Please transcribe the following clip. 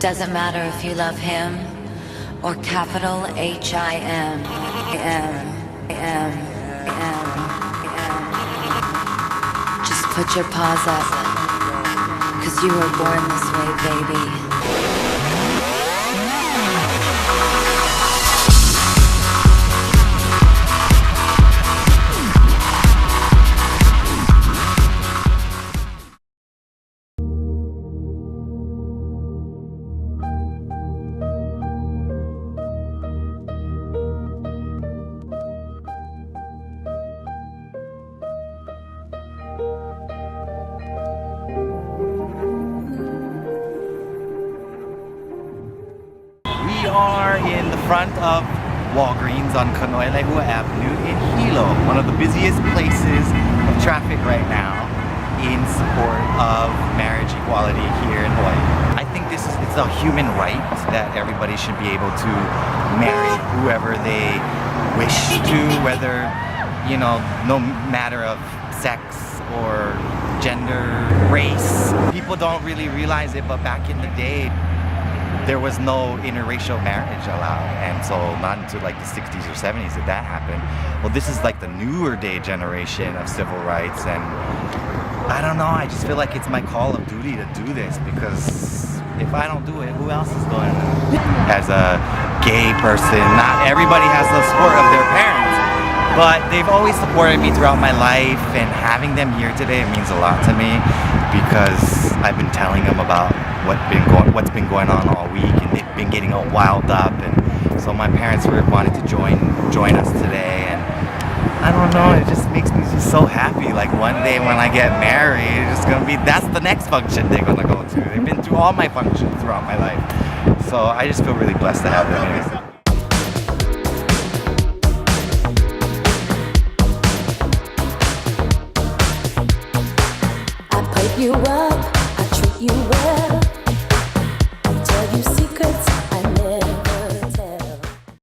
doesn't matter if you love him or capital H-I-M. Just put your paws up, 'cause you were born this way, baby. We are in the front of Walgreens on Kaneoherehu Avenue in Hilo, one of the busiest places of traffic right now in support of marriage equality here in Hawaii. I think it's a human right that everybody should be able to marry whoever they wish to, whether, you know, no matter of sex or gender, race. People don't really realize it, but back in the day, there was no interracial marriage allowed, and so not until like the 60s or 70s did that happen. Well, this is like the newer day generation of civil rights, and I don't know, I just feel like it's my call of duty to do this, because if I don't do it, who else is going to? As a gay person, not everybody has the support of their parents, but they've always supported me throughout my life, and having them here today means a lot to me, because I've been telling them about what's been going on all week, and they've been getting all wild up, and so my parents wanted to join us today, and I don't know, it just makes me just so happy. Like one day when I get married, it's gonna be, that's the next function they're gonna go to. They've been through all my functions throughout my life, so I just feel really blessed to have them here. You up, I treat you well.